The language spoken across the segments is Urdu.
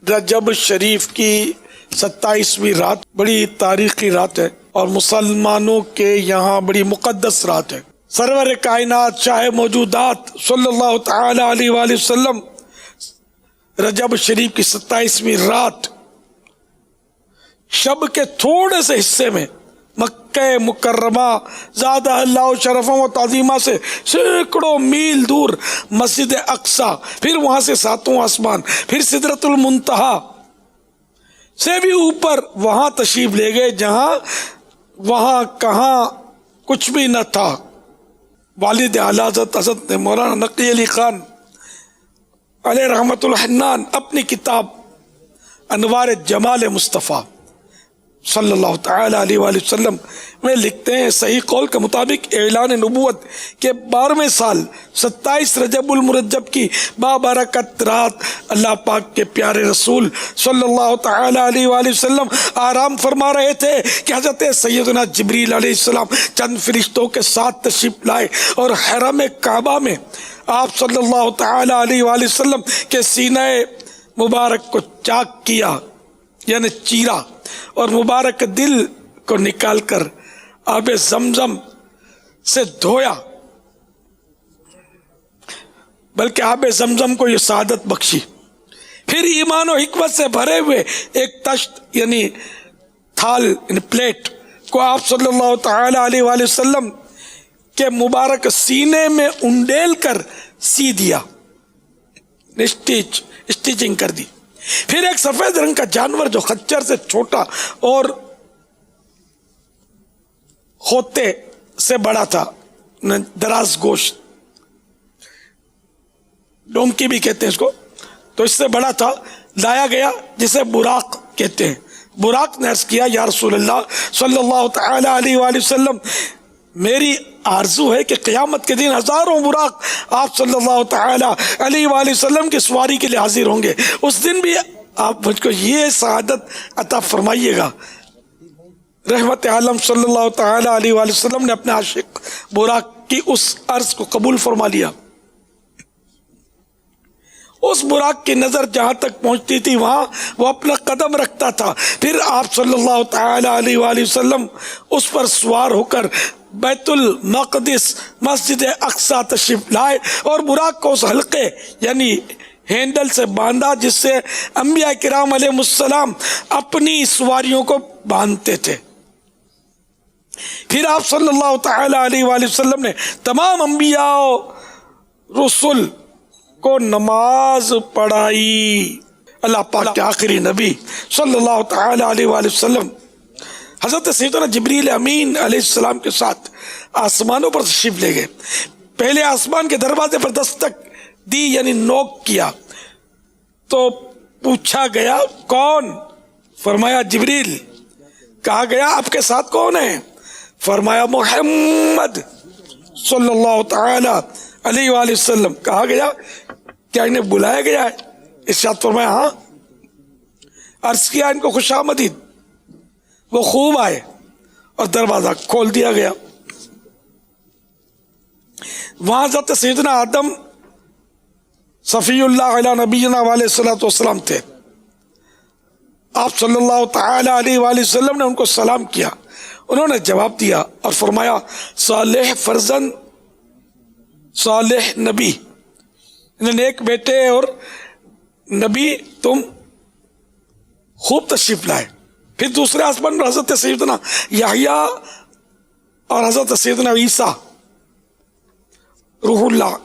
رجب شریف کی 27ویں رات بڑی تاریخی رات ہے اور مسلمانوں کے یہاں بڑی مقدس رات ہے۔ سرور کائنات شاہ موجودات صلی اللہ تعالی علیہ وآلہ وسلم رجب شریف کی 27ویں رات شب کے تھوڑے سے حصے میں مکہ مکرمہ زادہ اللہ شرفوں و تعظیمہ سے سینکڑوں میل دور مسجد اقصی، پھر وہاں سے 7واں آسمان، پھر سدرۃ المنتہا سے بھی اوپر وہاں تشریف لے گئے جہاں وہاں کہاں کچھ بھی نہ تھا۔ والد اعلیٰ حضرت مولانا نقی علی خان علیہ رحمت الحنان اپنی کتاب انوار جمال مصطفیٰ صلی اللہ تعالی علیہ وآلہ وسلم میں لکھتے ہیں، صحیح قول کے مطابق اعلان نبوت کے 12ویں سال 27 رجب المرجب کی بابرکت رات اللہ پاک کے پیارے رسول صلی اللہ تعالی علیہ وآلہ وسلم آرام فرما رہے تھے کہ حضرت سیدنا جبریل علیہ السلام چند فرشتوں کے ساتھ تشریف لائے اور حرم کعبہ میں آپ صلی اللہ تعالی علیہ وآلہ وسلم کے سینہ مبارک کو چاک کیا، یعنی چیرا، اور مبارک دل کو نکال کر آب زمزم سے دھویا، بلکہ آب زمزم کو یہ سعادت بخشی۔ پھر ایمان و حکمت سے بھرے ہوئے ایک تشت یعنی تھال یعنی پلیٹ کو آپ صلی اللہ تعالی علیہ وآلہ وسلم کے مبارک سینے میں انڈیل کر سی دیا، اسٹیچنگ کر دی۔ پھر ایک سفید رنگ کا جانور جو خچر سے چھوٹا اور ہوتے سے بڑا تھا، دراز گوشت، ڈونکی بھی کہتے ہیں اس کو، تو اس سے بڑا تھا، لایا گیا، جسے براق کہتے ہیں۔ براق نے عرض کیا، یا رسول اللہ صلی اللہ تعالی علیہ وآلہ وسلم، میری آرزو ہے کہ قیامت کے دن ہزاروں براق آپ صلی اللہ تعالی علیہ وآلہ وسلم کی سواری کے لیے حاضر ہوں گے، اس دن بھی آپ مجھ کو یہ سعادت عطا فرمائیے گا۔ رحمت عالم صلی اللہ تعالی علیہ وآلہ وسلم نے اپنے عاشق براق کی اس عرض کو قبول فرما لیا۔ اس براق کی نظر جہاں تک پہنچتی تھی وہاں وہ اپنا قدم رکھتا تھا، پھر آپ صلی اللہ تعالی علیہ وآلہ وسلم اس پر سوار ہو کر بیت المقدس مسجد اقصی تشریف لائے اور براق کو اس حلقے یعنی ہینڈل سے باندھا جس سے انبیاء کرام علیہ السلام اپنی سواریوں کو باندھتے تھے۔ پھر آپ صلی اللہ تعالی علیہ وآلہ وسلم نے تمام انبیاء و رسول کو نماز پڑھائی۔ اللہ پاک کے آخری نبی صلی اللہ تعالی علیہ وآلہ وسلم حضرت سیدنا جبریل امین علیہ السلام کے ساتھ آسمانوں پر تشریف لے گئے۔ پہلے آسمان کے دروازے پر دستک دی یعنی نوک کیا تو پوچھا گیا کون؟ فرمایا جبریل۔ کہا گیا آپ کے ساتھ کون ہے؟ فرمایا محمد صلی اللہ تعالی علیہ وآلہ وسلم۔ کہا گیا کیا انہیں بلایا گیا ہے؟ ارشاد فرمایا ہاں۔ عرض کیا ان کو خوش آمدید۔ وہ خوب آئے اور دروازہ کھول دیا گیا۔ وہاں حضرت سیدنا آدم صفی اللہ علیہ نبینا علیہ الصلوۃ والسلام تھے۔ آپ صلی اللہ تعالی علیہ وآلہ وسلم نے ان کو سلام کیا، انہوں نے جواب دیا اور فرمایا صالح فرزند صالح نبی، نیک بیٹے اور نبی تم خوب تشریف لائے۔ پھر دوسرے آسمان پر حضرت سیدنا یحییٰ اور حضرت سیدنا عیسیٰ روح اللہ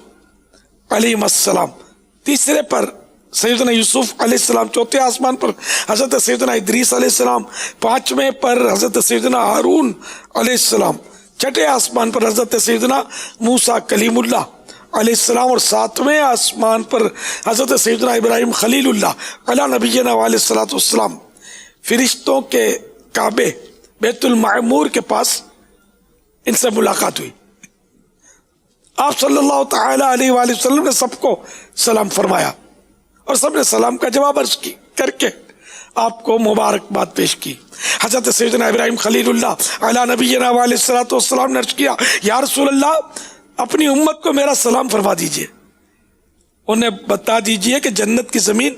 علیہ السلام، تیسرے پر سیدنا یوسف علیہ السلام، چوتھے آسمان پر حضرت سیدنا ادریس علیہ السلام، پانچویں پر حضرت سیدنا ہارون علیہ السلام، چھٹے آسمان پر حضرت سیدنا موسیٰ کلیم اللہ علیہ السلام، اور ساتویں آسمان پر حضرت سیدنا ابراہیم خلیل اللہ علیہ نبینا علیہ الصلوۃ والسلام۔ فرشتوں کے کعبے بیت المعمور کے پاس ان سے ملاقات ہوئی۔ آپ صلی اللہ تعالی علیہ وآلہ وسلم نے سب کو سلام فرمایا اور سب نے سلام کا جواب عرض کی کر کے آپ کو مبارکباد پیش کی۔ حضرت سیدنا ابراہیم خلیل اللہ علیہ نبینا علیہ الصلوۃ والسلام نے عرض کیا یا رسول اللہ اپنی امت کو میرا سلام فرما دیجئے، انہیں بتا دیجئے کہ جنت کی زمین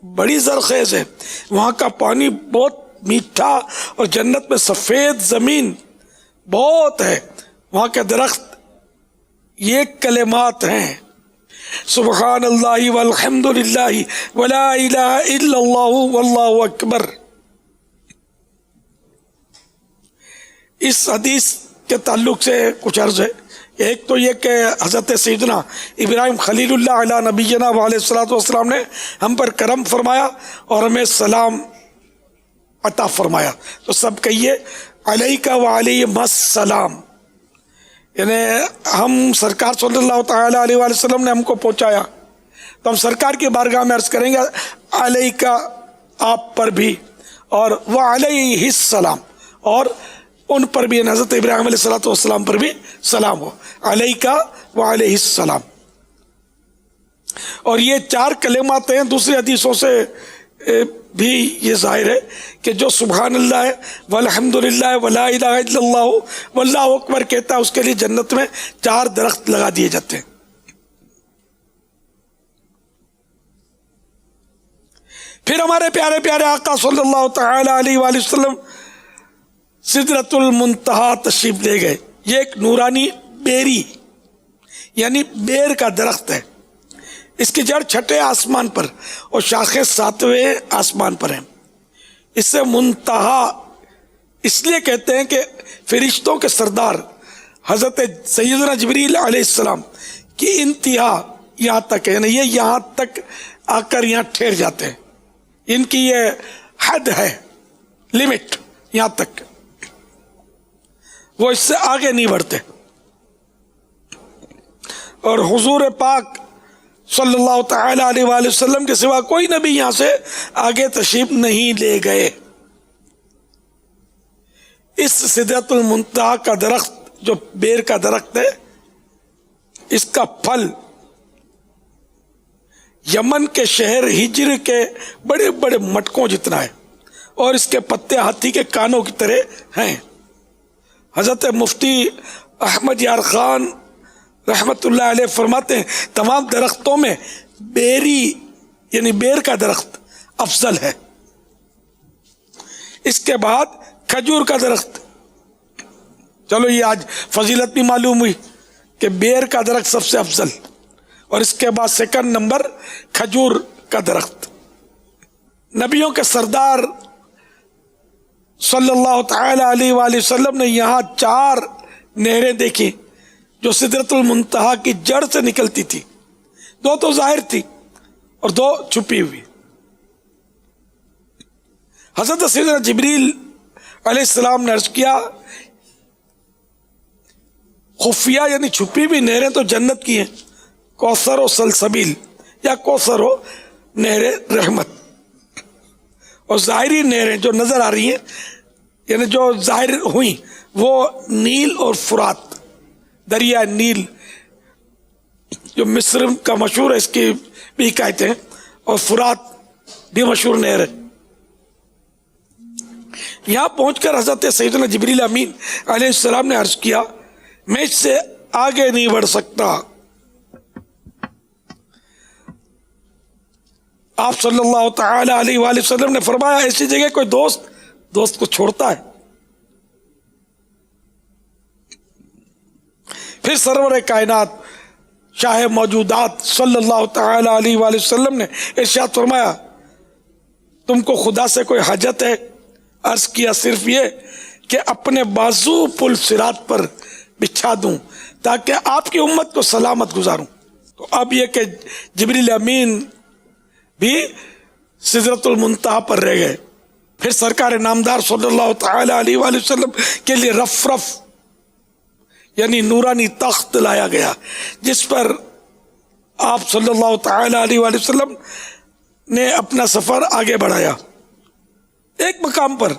بڑی زرخیز ہے، وہاں کا پانی بہت میٹھا، اور جنت میں سفید زمین بہت ہے، وہاں کے درخت یہ کلمات ہیں، سبحان اللہ والحمد للہ ولا الہ الا اللہ واللہ اکبر۔ اس حدیث کے تعلق سے کچھ عرض ہے۔ ایک تو یہ کہ حضرت سیدنا ابراہیم خلیل اللہ علیہ نبینا علیہ الصلوۃ والسلام نے ہم پر کرم فرمایا اور ہمیں سلام عطا فرمایا، تو سب کہیے علیک وعلیہم السلام، یعنی ہم سرکار صلی اللہ تعالی علیہ وآلہ وسلم نے ہم کو پہنچایا، تو ہم سرکار کی بارگاہ میں عرض کریں گے علیک آپ پر بھی، اور وعلیہ السلام، اور ان پر بھی، حضرت ابراہیم علیہ الصلوۃ والسلام پر بھی سلام ہو، علیک وعلیہ السلام۔ اور یہ چار کلمات ہیں، دوسری حدیثوں سے بھی یہ ظاہر ہے کہ جو سبحان اللہ ہے والحمد للہ ولا الہ الا اللہ واللہ اکبر کہتا ہے، اس کے لیے جنت میں 4 درخت لگا دیے جاتے ہیں۔ پھر ہمارے پیارے پیارے آقا صلی اللہ تعالی علیہ وآلہ وسلم سدرۃ المنتہا تشریف لے گئے۔ یہ ایک نورانی بیری یعنی بیر کا درخت ہے، اس کی جڑ 6 آسمان پر اور شاخیں 7ویں آسمان پر ہیں۔ اس سے منتہا اس لیے کہتے ہیں کہ فرشتوں کے سردار حضرت سیدنا جبریل علیہ السلام کی انتہا یہاں تک ہے، یعنی یہ یہاں تک آ کر یہاں ٹھہر جاتے ہیں، ان کی یہ حد ہے، لمٹ یہاں تک، وہ اس سے آگے نہیں بڑھتے۔ اور حضور پاک صلی اللہ تعالی علیہ وآلہ وسلم کے سوا کوئی نبی یہاں سے آگے تشریف نہیں لے گئے۔ اس سدرۃ المنتہا کا درخت جو بیر کا درخت ہے، اس کا پھل یمن کے شہر ہجر کے بڑے بڑے مٹکوں جتنا ہے، اور اس کے پتے ہاتھی کے کانوں کی طرح ہیں۔ حضرت مفتی احمد یار خان رحمت اللہ علیہ فرماتے ہیں تمام درختوں میں بیری یعنی بیر کا درخت افضل ہے، اس کے بعد کھجور کا درخت۔ چلو یہ آج فضیلت بھی معلوم ہوئی کہ بیر کا درخت سب سے افضل، اور اس کے بعد سیکنڈ نمبر کھجور کا درخت۔ نبیوں کے سردار صلی اللہ تعالی علیہ وآلہ وسلم نے یہاں 4 نہریں دیکھی جو سدرۃ المنتہا کی جڑ سے نکلتی تھی، 2 تو ظاہر تھی اور 2 چھپی ہوئی۔ حضرت سیدنا جبریل علیہ السلام نے عرض کیا خفیہ یعنی چھپی ہوئی نہریں تو جنت کی ہیں، کوثر و سلسبیل یا کوثر و نہر رحمت، اور ظاہری نہریں جو نظر آ رہی ہیں یعنی جو ظاہر ہوئی وہ نیل اور فرات، دریا نیل جو مصر کا مشہور ہے، اس کی بھی حکایتیں ہیں، اور فرات بھی مشہور نہر ہے۔ یہاں پہنچ کر حضرت سیدنا جبریل امین علیہ السلام نے عرض کیا میں اس سے آگے نہیں بڑھ سکتا۔ آپ صلی اللہ تعالی علیہ وآلہ وسلم نے فرمایا ایسی جگہ کوئی دوست کو چھوڑتا ہے؟ پھر سرور کائنات شاہ موجودات صلی اللہ تعالی علیہ وآلہ وسلم نے ارشاد فرمایا تم کو خدا سے کوئی حاجت ہے؟ عرض کیا صرف یہ کہ اپنے بازو پل صراط پر بچھا دوں تاکہ آپ کی امت کو سلامت گزاروں۔ تو اب یہ کہ جبریل امین بھی سدرۃ المنتہا پر رہ گئے۔ پھر سرکار نامدار صلی اللہ تعالی علیہ وآلہ وسلم کے لیے رف یعنی نورانی تخت لایا گیا، جس پر آپ صلی اللہ تعالی علیہ وآلہ وسلم نے اپنا سفر آگے بڑھایا۔ ایک مقام پر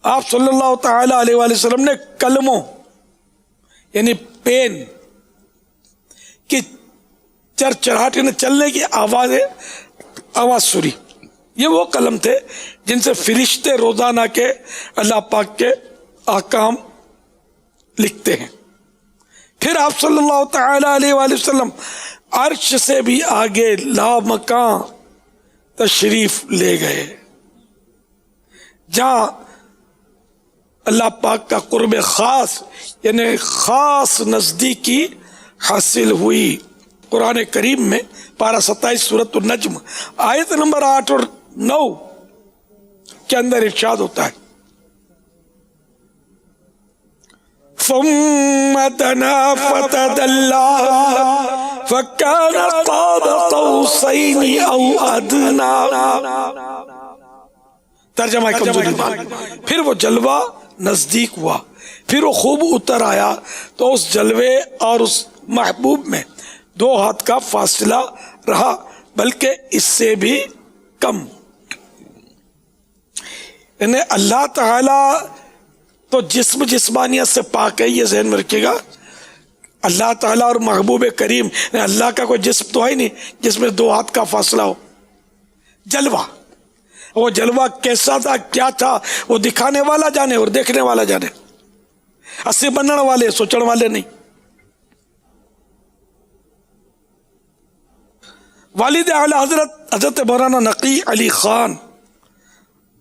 آپ صلی اللہ تعالی علیہ وآلہ وسلم نے کلموں یعنی پین کی چرچراہٹ یعنی چلنے کی آواز سنی۔ یہ وہ قلم تھے جن سے فرشتے روزانہ کے اللہ پاک کے احکام لکھتے ہیں۔ پھر آپ صلی اللہ تعالی علیہ وآلہ وسلم عرش سے بھی آگے لا مکان تشریف لے گئے، جہاں اللہ پاک کا قرب خاص یعنی خاص نزدیکی حاصل ہوئی۔ قرآن کریم میں پارہ 27 سورۃ النجم آیت نمبر 8 اور 9 کے اندر ارشاد ہوتا ہے ثم دنا فتدلى فكان قاب قوسين او ادنى، ترجمہ کمزور ایمان، پھر وہ جلوہ نزدیک ہوا، پھر وہ خوب اتر آیا تو اس جلوے اور اس محبوب میں 2 ہاتھ کا فاصلہ رہا، بلکہ اس سے بھی کم۔ یعنی اللہ تعالی تو جسم جسمانیت سے پاک ہے، یہ ذہن میں رکھیے گا۔ اللہ تعالیٰ اور محبوب کریم، اللہ کا کوئی جسم تو ہے نہیں جس میں 2 ہاتھ کا فاصلہ ہو۔ جلوہ، وہ جلوہ کیسا تھا، کیا تھا، وہ دکھانے والا جانے اور دیکھنے والا جانے، اسی بننے والے سوچنے والے نہیں۔ والد اعلی حضرت مولانا نقی علی خان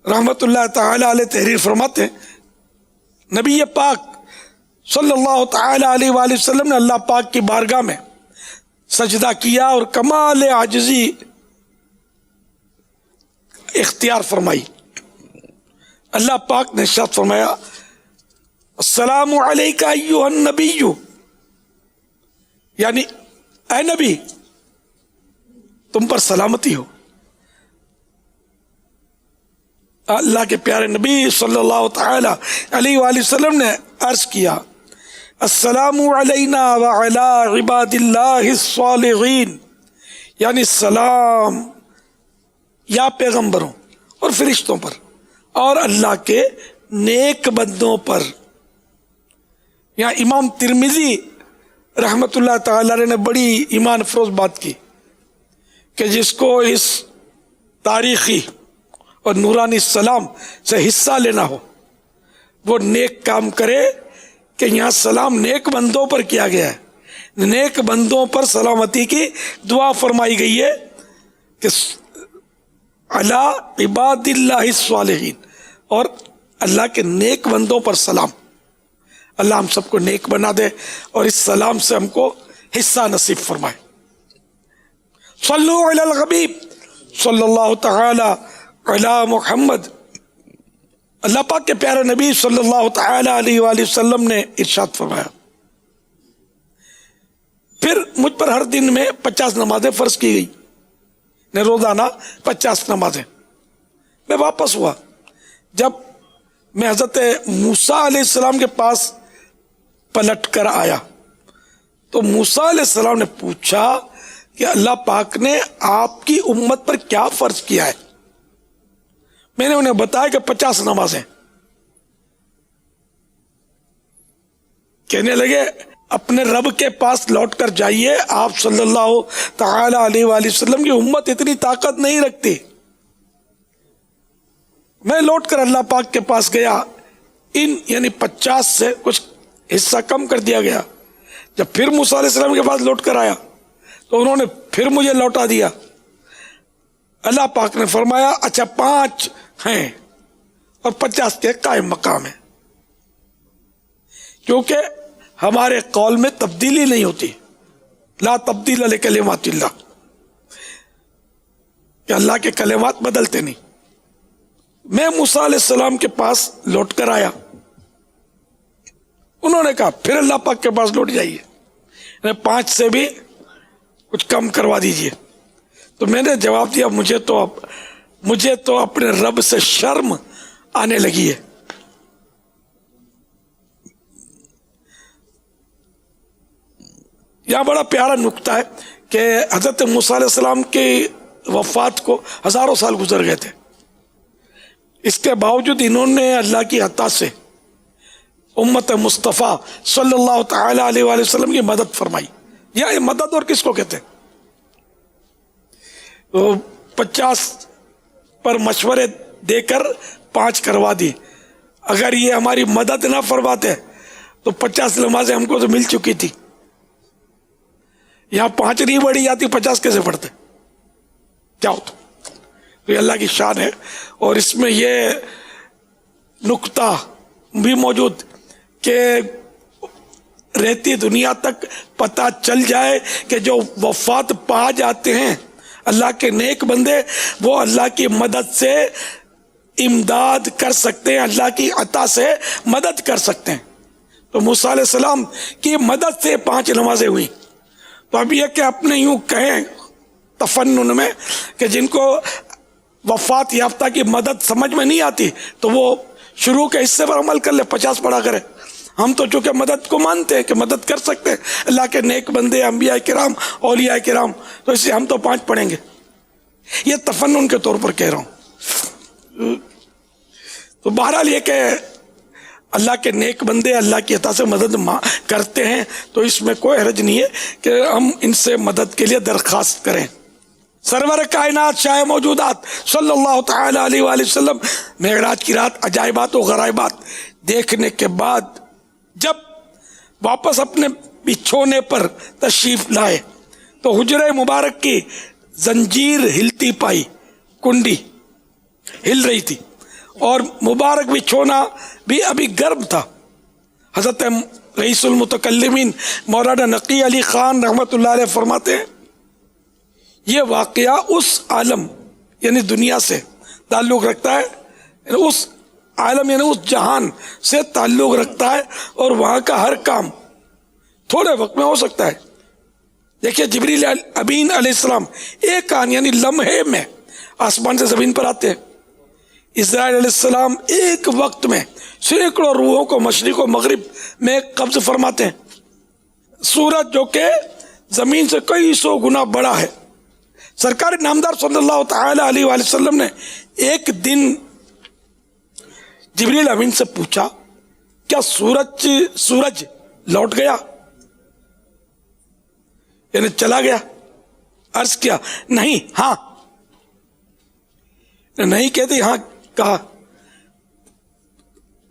رحمت اللہ تعالی علیہ تحریر فرماتے ہیں نبی پاک صلی اللہ تعالی علیہ وآلہ وسلم نے اللہ پاک کی بارگاہ میں سجدہ کیا اور کمال عاجزی اختیار فرمائی۔ اللہ پاک نے ارشاد فرمایا السلام علیکہ ایھا النبی، یعنی اے نبی تم پر سلامتی ہو۔ اللہ کے پیارے نبی صلی اللہ تعالی علیہ وآلہ وسلم نے عرض کیا السلام علینا وعلی عباد اللہ الصالحین، یعنی سلام یا پیغمبروں اور فرشتوں پر اور اللہ کے نیک بندوں پر۔ یہاں امام ترمذی رحمت اللہ تعالی علیہ نے بڑی ایمان افروز بات کی کہ جس کو اس تاریخی اور نورانی سلام سے حصہ لینا ہو وہ نیک کام کرے، کہ یہاں سلام نیک بندوں پر کیا گیا ہے، نیک بندوں پر سلامتی کی دعا فرمائی گئی ہے کہ علی عباد اللہ الصالحین، اور اللہ کے نیک بندوں پر سلام۔ اللہ ہم سب کو نیک بنا دے اور اس سلام سے ہم کو حصہ نصیب فرمائے۔ صلو علی الحبیب صلی اللہ تعالی علی محمد۔ اللہ پاک کے پیارے نبی صلی اللہ تعالی علیہ وآلہ وسلم نے ارشاد فرمایا پھر مجھ پر ہر دن میں 50 نمازیں فرض کی گئی، نے روزانہ 50 نمازیں۔ میں واپس ہوا، جب میں حضرت موسیٰ علیہ السلام کے پاس پلٹ کر آیا تو موسیٰ علیہ السلام نے پوچھا کہ اللہ پاک نے آپ کی امت پر کیا فرض کیا ہے؟ میں نے انہیں بتایا کہ 50 نمازیں۔ کہنے لگے اپنے رب کے پاس لوٹ کر جائیے، آپ صلی اللہ تعالی علیہ وآلہ وسلم کی امت اتنی طاقت نہیں رکھتی۔ میں لوٹ کر اللہ پاک کے پاس گیا، یعنی 50 سے کچھ حصہ کم کر دیا گیا۔ جب پھر موسیٰ علیہ السلام کے پاس لوٹ کر آیا تو انہوں نے پھر مجھے لوٹا دیا۔ اللہ پاک نے فرمایا اچھا 5 ہیں اور 50 کے قائم مقام ہیں، کیونکہ ہمارے قول میں تبدیلی نہیں ہوتی، لا تبدیل لکلمات اللہ، کہ اللہ کے کلمات بدلتے نہیں۔ میں موسیٰ علیہ السلام کے پاس لوٹ کر آیا، انہوں نے کہا پھر اللہ پاک کے پاس لوٹ جائیے، 5 سے بھی کچھ کم کروا دیجئے۔ تو میں نے جواب دیا مجھے تو اپنے رب سے شرم آنے لگی ہے۔ یہاں بڑا پیارا نکتہ ہے کہ حضرت موسیٰ علیہ السلام کی وفات کو ہزاروں سال گزر گئے تھے، اس کے باوجود انہوں نے اللہ کی عطا سے امت مصطفیٰ صلی اللہ تعالی علیہ وآلہ وسلم کی مدد فرمائی۔ یہ مدد اور کس کو کہتے ہیں؟ 50 پر مشورے دے کر 5 کروا دی۔ اگر یہ ہماری مدد نہ فرماتے تو 50 نمازیں ہم کو تو مل چکی تھی، یہاں 5 نہیں بڑھی جاتی، 50 کیسے پڑھتے؟ کیا ہوتا؟ تو یہ اللہ کی شان ہے. اور اس میں یہ نقطہ بھی موجود کہ رہتی دنیا تک پتہ چل جائے کہ جو وفات پا جاتے ہیں اللہ کے نیک بندے، وہ اللہ کی مدد سے امداد کر سکتے ہیں، اللہ کی عطا سے مدد کر سکتے ہیں. تو موسیٰ علیہ السلام کی مدد سے 5 نمازیں ہوئی. تو اب یہ کہ اپنے یوں کہیں تفنن میں کہ جن کو وفات یافتہ کی مدد سمجھ میں نہیں آتی تو وہ شروع کے حصے پر عمل کر لے، 50 پڑھا کرے. ہم تو چونکہ مدد کو مانتے ہیں کہ مدد کر سکتے ہیں اللہ کے نیک بندے، انبیاء کرام، اولیاء کرام، تو اس لیے ہم تو 5 پڑھیں گے. یہ تفنن کے طور پر کہہ رہا ہوں. تو بہرحال یہ کہ اللہ کے نیک بندے اللہ کی عطا سے مدد کرتے ہیں تو اس میں کوئی حرج نہیں ہے کہ ہم ان سے مدد کے لیے درخواست کریں. سرور کائنات شاہ موجودات صلی اللہ تعالی علیہ وآلہ وسلم معراج کی رات عجائبات و غرائبات دیکھنے کے بعد جب واپس اپنے بچھونے پر تشریف لائے تو حجرہ مبارک کی زنجیر ہلتی پائی، کنڈی ہل رہی تھی اور مبارک بچھونا بھی ابھی گرم تھا. حضرت رئیس المتکلمین مولانا نقی علی خان رحمۃ اللہ علیہ فرماتے ہیں یہ واقعہ اس عالم یعنی دنیا سے تعلق رکھتا ہے، یعنی اس عالم یعنی اس جہان سے تعلق رکھتا ہے اور وہاں کا ہر کام تھوڑے وقت میں ہو سکتا ہے. دیکھیے جبریل امین علیہ السلام ایک آن یعنی لمحے میں آسمان سے زمین پر آتے ہیں. اسرائیل علیہ السلام ایک وقت میں سینکڑوں روحوں کو مشرق و مغرب میں قبض فرماتے ہیں. سورج جو کہ زمین سے کئی 100 گنا بڑا ہے. سرکار نامدار صلی اللہ تعالی علیہ وآلہ وسلم نے ایک دن جبریل امین سے پوچھا کیا سورج لوٹ گیا یعنی چلا گیا؟ عرض کیا نہیں ہاں. نہیں کہتے ہاں کہا.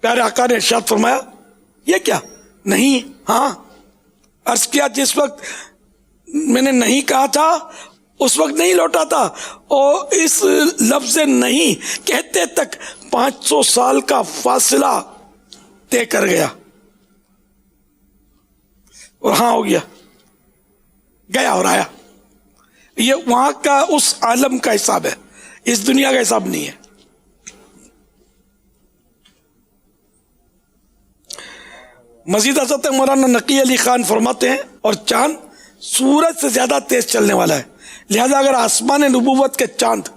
پیارے آقا نے ارشاد فرمایا یہ کیا نہیں ہاں. عرض کیا جس وقت میں نے نہیں کہا تھا اس وقت نہیں لوٹا تھا، اور اس لفظ نہیں کہتے تک 500 سال کا فاصلہ طے کر گیا اور ہاں ہو گیا، گیا اور آیا. یہ وہاں کا اس عالم کا حساب ہے، اس دنیا کا حساب نہیں ہے. مزید حضرت مولانا نقی علی خان فرماتے ہیں اور چاند سورج سے زیادہ تیز چلنے والا ہے، لہذا اگر آسمان نبوت کے چاند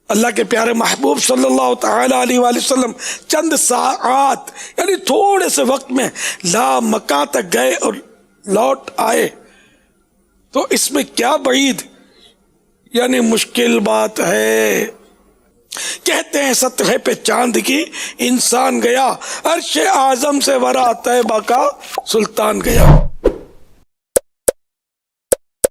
اللہ کے پیارے محبوب صلی اللہ تعالی علیہ وآلہ وسلم چند ساعات یعنی تھوڑے سے وقت میں لا مکان تک گئے اور لوٹ آئے تو اس میں کیا بعید یعنی مشکل بات ہے. کہتے ہیں سطح پہ چاند کی انسان گیا، عرش اعظم سے ورا طیبہ کا سلطان گیا.